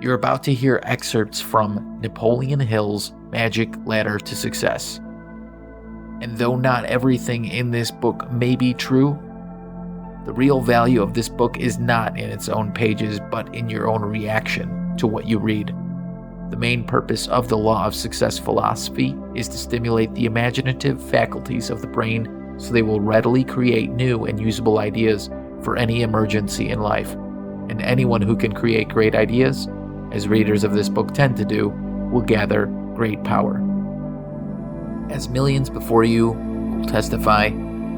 You're about to hear excerpts from Napoleon Hill's Magic Ladder to Success. And though not everything in this book may be true, the real value of this book is not in its own pages, but in your own reaction to what you read. The main purpose of the Law of Success philosophy is to stimulate the imaginative faculties of the brain so they will readily create new and usable ideas for any emergency in life. And anyone who can create great ideas, as readers of this book tend to do, will gather great power. As millions before you will testify,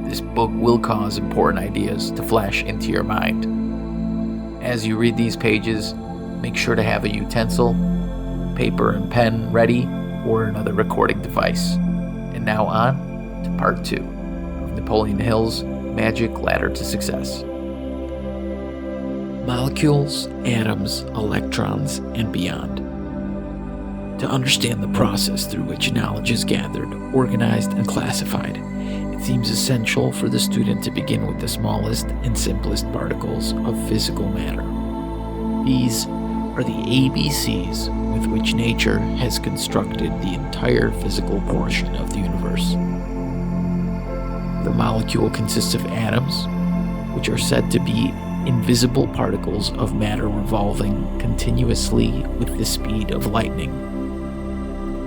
this book will cause important ideas to flash into your mind. As you read these pages, make sure to have a utensil, paper and pen ready, or another recording device. And now on to part 2 of Napoleon Hill's Magic Ladder to Success. Molecules, atoms, electrons, and beyond. To understand the process through which knowledge is gathered, organized, and classified, it seems essential for the student to begin with the smallest and simplest particles of physical matter. These are the ABCs with which nature has constructed the entire physical portion of the universe. The molecule consists of atoms, which are said to be invisible particles of matter revolving continuously with the speed of lightning,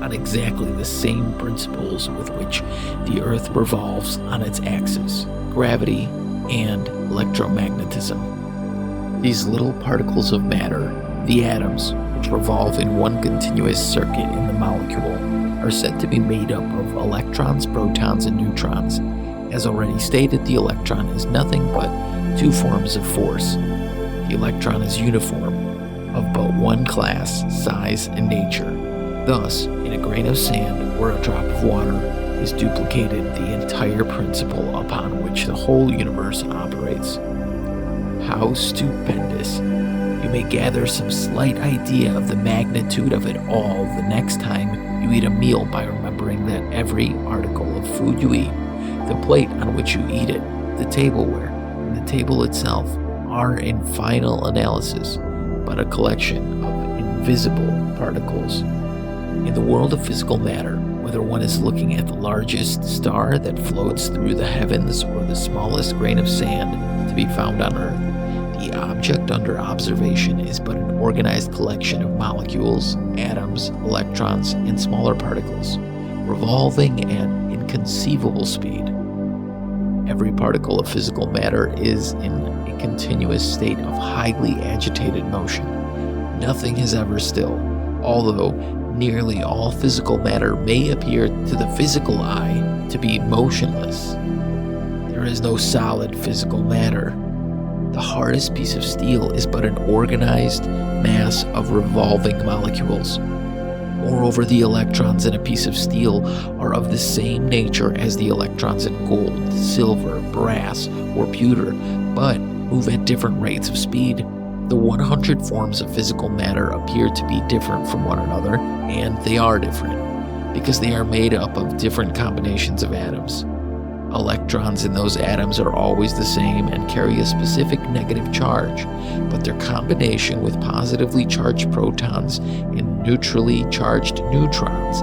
on exactly the same principles with which the Earth revolves on its axis, gravity and electromagnetism. These little particles of matter, the atoms, which revolve in one continuous circuit in the molecule, are said to be made up of electrons, protons, and neutrons. As already stated, the electron is nothing but two forms of force. The electron is uniform, of but one class, size, and nature. Thus, in a grain of sand or a drop of water is duplicated the entire principle upon which the whole universe operates. How stupendous! You may gather some slight idea of the magnitude of it all the next time you eat a meal by remembering that every article of food you eat, the plate on which you eat it, the tableware, and the table itself are in final analysis but a collection of invisible particles. In the world of physical matter, whether one is looking at the largest star that floats through the heavens or the smallest grain of sand to be found on Earth, the object under observation is but an organized collection of molecules, atoms, electrons, and smaller particles, revolving at inconceivable speed. Every particle of physical matter is in a continuous state of highly agitated motion. Nothing is ever still, although nearly all physical matter may appear to the physical eye to be motionless. There is no solid physical matter. The hardest piece of steel is but an organized mass of revolving molecules. Moreover, the electrons in a piece of steel are of the same nature as the electrons in gold, silver, brass, or pewter, but move at different rates of speed. The 100 forms of physical matter appear to be different from one another, and they are different, because they are made up of different combinations of atoms. Electrons in those atoms are always the same and carry a specific negative charge, but their combination with positively charged protons and neutrally charged neutrons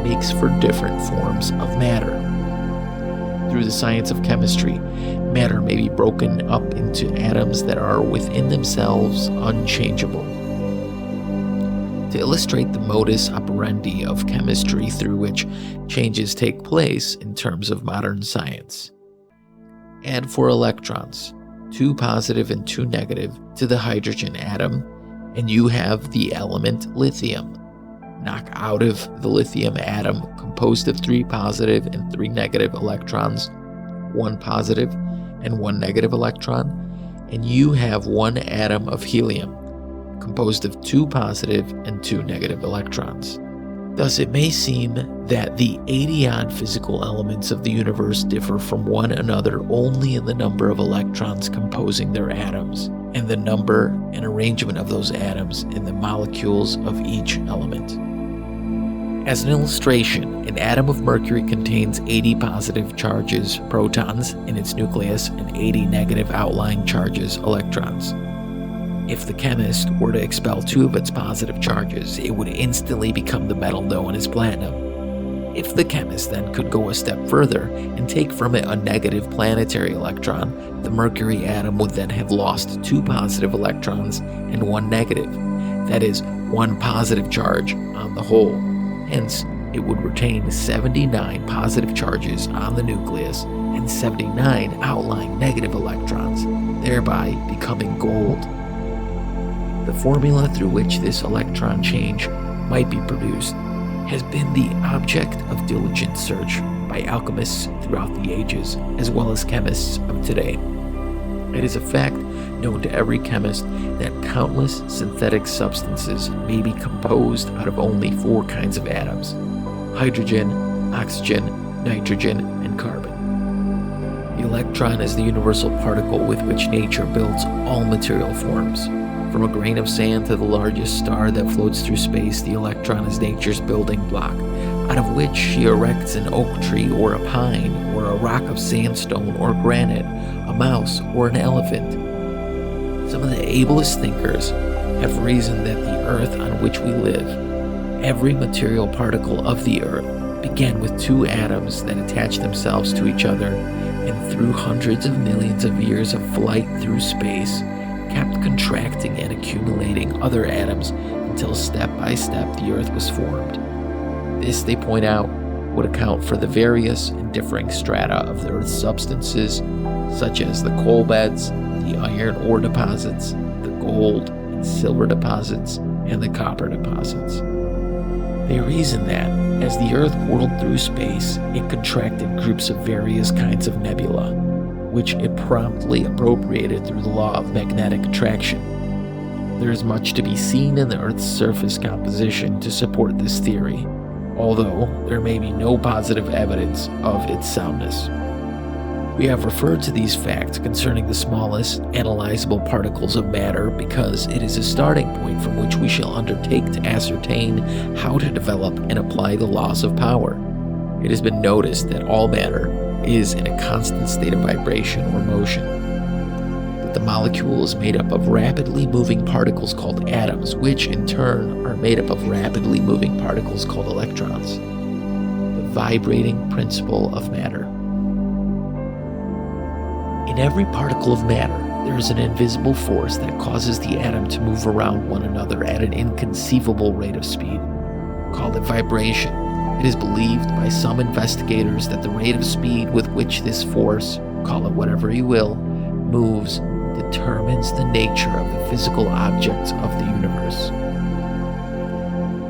makes for different forms of matter. Through the science of chemistry, matter may be broken up into atoms that are within themselves unchangeable. To illustrate the modus operandi of chemistry through which changes take place in terms of modern science, add 4 electrons, 2 positive and 2 negative, to the hydrogen atom, and you have the element lithium. Knock out of the lithium atom, composed of 3 positive and 3 negative electrons, 1 positive and 1 negative electron, and you have 1 atom of helium, composed of 2 positive and 2 negative electrons. Thus, it may seem that the 80-odd physical elements of the universe differ from one another only in the number of electrons composing their atoms, and the number and arrangement of those atoms in the molecules of each element. As an illustration, an atom of mercury contains 80 positive charges, protons, in its nucleus, and 80 negative outlying charges, electrons. If the chemist were to expel 2 of its positive charges, it would instantly become the metal known as platinum. If the chemist then could go a step further and take from it a negative planetary electron, the mercury atom would then have lost 2 positive electrons and 1 negative. That is, 1 positive charge on the whole. Hence, it would retain 79 positive charges on the nucleus and 79 outlying negative electrons, thereby becoming gold. The formula through which this electron change might be produced has been the object of diligent search by alchemists throughout the ages, as well as chemists of today. It is a fact known to every chemist that countless synthetic substances may be composed out of only 4 kinds of atoms: hydrogen, oxygen, nitrogen, and carbon. The electron is the universal particle with which nature builds all material forms. From a grain of sand to the largest star that floats through space, the electron is nature's building block, out of which she erects an oak tree or a pine, or a rock of sandstone or granite, a mouse or an elephant. Some of the ablest thinkers have reasoned that the earth on which we live, every material particle of the earth, began with 2 atoms that attached themselves to each other, and through hundreds of millions of years of flight through space, kept contracting and accumulating other atoms until step by step the earth was formed. This, they point out, would account for the various and differing strata of the earth's substances, such as the coal beds, the iron ore deposits, the gold and silver deposits, and the copper deposits. They reason that, as the earth whirled through space, it contracted groups of various kinds of nebula, which it promptly appropriated through the law of magnetic attraction. There is much to be seen in the Earth's surface composition to support this theory, although there may be no positive evidence of its soundness. We have referred to these facts concerning the smallest analyzable particles of matter because it is a starting point from which we shall undertake to ascertain how to develop and apply the laws of power. It has been noticed that all matter is in a constant state of vibration or motion, that the molecule is made up of rapidly moving particles called atoms, which in turn are made up of rapidly moving particles called electrons. The vibrating principle of matter. In every particle of matter, there is an invisible force that causes the atom to move around one another at an inconceivable rate of speed. Call it vibration. It is believed by some investigators that the rate of speed with which this force, call it whatever you will, moves determines the nature of the physical objects of the universe.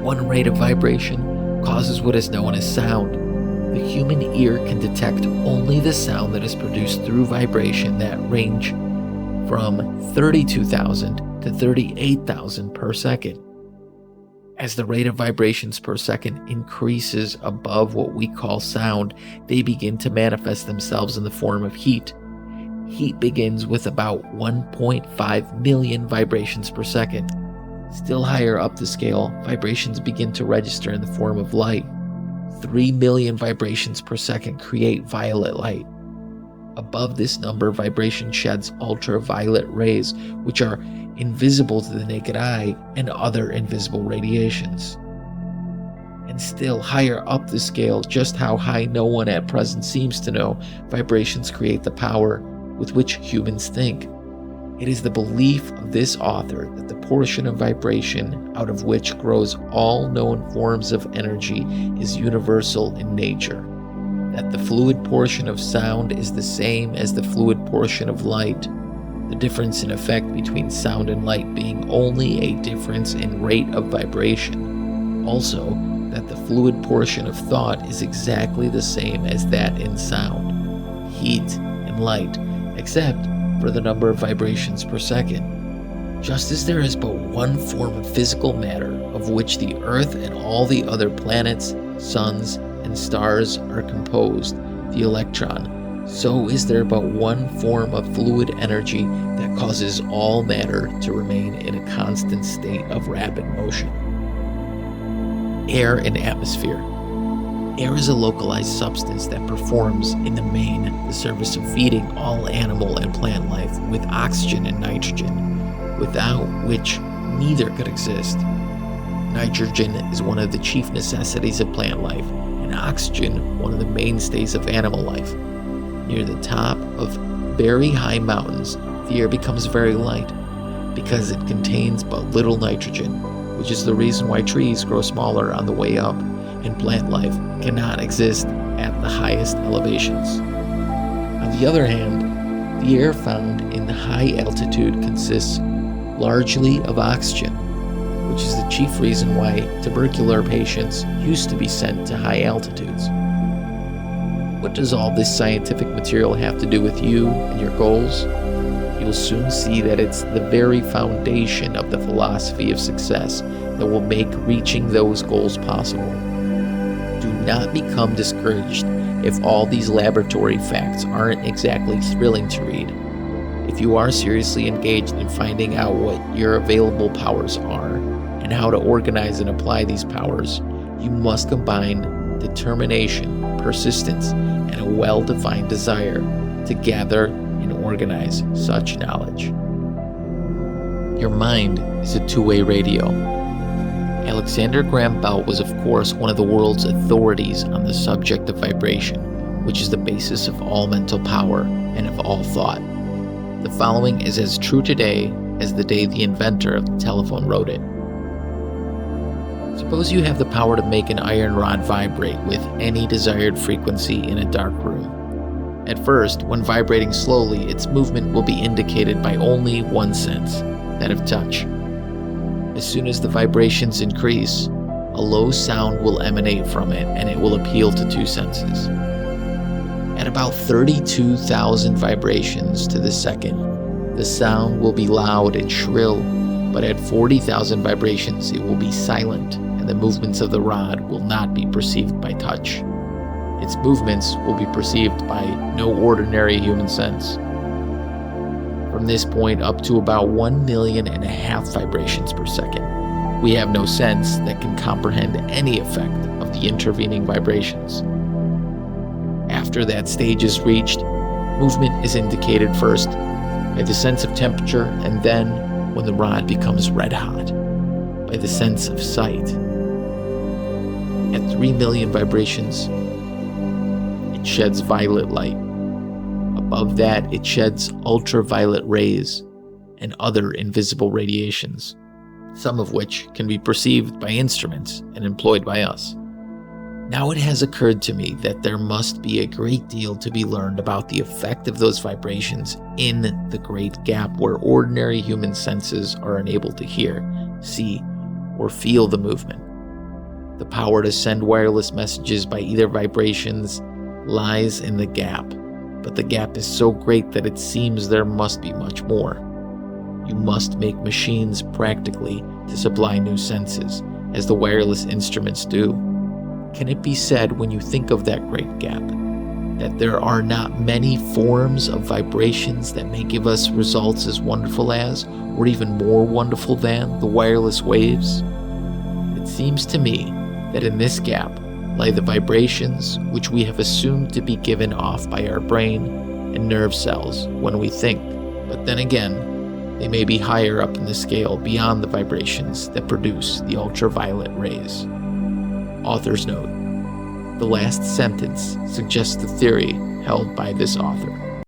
One rate of vibration causes what is known as sound. The human ear can detect only the sound that is produced through vibration that range from 32,000 to 38,000 per second. As the rate of vibrations per second increases above what we call sound, they begin to manifest themselves in the form of heat. Heat begins with about 1.5 million vibrations per second. Still higher up the scale, vibrations begin to register in the form of light. 3 million vibrations per second create violet light. Above this number, vibration sheds ultraviolet rays, which are invisible to the naked eye, and other invisible radiations. And still higher up the scale, just how high no one at present seems to know, vibrations create the power with which humans think. It is the belief of this author that the portion of vibration out of which grows all known forms of energy is universal in nature, that the fluid portion of sound is the same as the fluid portion of light, the difference in effect between sound and light being only a difference in rate of vibration. Also, that the fluid portion of thought is exactly the same as that in sound, heat, and light, except for the number of vibrations per second. Just as there is but one form of physical matter of which the Earth and all the other planets, suns, and stars are composed, the electron, so is there but one form of fluid energy that causes all matter to remain in a constant state of rapid motion. Air and atmosphere. Air is a localized substance that performs, in the main, the service of feeding all animal and plant life with oxygen and nitrogen. without which neither could exist. Nitrogen is one of the chief necessities of plant life, and oxygen one of the mainstays of animal life. Near the top of very high mountains, the air becomes very light because it contains but little nitrogen, which is the reason why trees grow smaller on the way up, and plant life cannot exist at the highest elevations. On the other hand, the air found in high altitude consists largely of oxygen, which is the chief reason why tubercular patients used to be sent to high altitudes. What does all this scientific material have to do with you and your goals? You'll soon see that it's the very foundation of the philosophy of success that will make reaching those goals possible. Do not become discouraged if all these laboratory facts aren't exactly thrilling to read. If you are seriously engaged in finding out what your available powers are and how to organize and apply these powers, you must combine determination, persistence, and a well-defined desire to gather and organize such knowledge. Your mind is a two-way radio. Alexander Graham Bell was, of course, one of the world's authorities on the subject of vibration, which is the basis of all mental power and of all thought. The following is as true today as the day the inventor of the telephone wrote it. Suppose you have the power to make an iron rod vibrate with any desired frequency in a dark room. At first, when vibrating slowly, its movement will be indicated by only one sense, that of touch. As soon as the vibrations increase, a low sound will emanate from it, and it will appeal to two senses. At about 32,000 vibrations to the second, the sound will be loud and shrill, but at 40,000 vibrations it will be silent, and the movements of the rod will not be perceived by touch. Its movements will be perceived by no ordinary human sense. From this point up to about 1.5 million vibrations per second, we have no sense that can comprehend any effect of the intervening vibrations. After that stage is reached, movement is indicated first by the sense of temperature, and then, when the rod becomes red hot, by the sense of sight. At 3 million vibrations, it sheds violet light. Above that, it sheds ultraviolet rays and other invisible radiations, some of which can be perceived by instruments and employed by us. Now it has occurred to me that there must be a great deal to be learned about the effect of those vibrations in the great gap where ordinary human senses are unable to hear, see, or feel the movement. The power to send wireless messages by either vibrations lies in the gap, but the gap is so great that it seems there must be much more. You must make machines practically to supply new senses, as the wireless instruments do. Can it be said, when you think of that great gap, that there are not many forms of vibrations that may give us results as wonderful as, or even more wonderful than, the wireless waves? It seems to me that in this gap lie the vibrations which we have assumed to be given off by our brain and nerve cells when we think, but then again, they may be higher up in the scale beyond the vibrations that produce the ultraviolet rays. Author's note: the last sentence suggests the theory held by this author.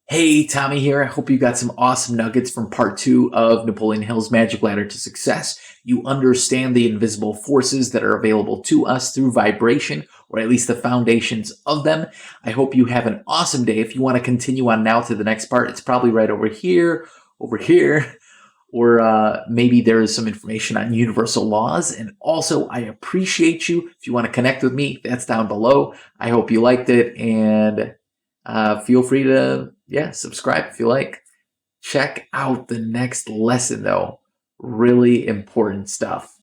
Hey, Tommy here. I hope you got some awesome nuggets from part 2 of Napoleon Hill's Magic Ladder to Success. You understand the invisible forces that are available to us through vibration, or at least the foundations of them. I hope you have an awesome day. If you want to continue on now to the next part, it's probably right over here, or maybe there is some information on universal laws. And also, I appreciate you. If you want to connect with me, that's down below. I hope you liked it, and feel free to, subscribe if you like. Check out the next lesson, though. Really important stuff.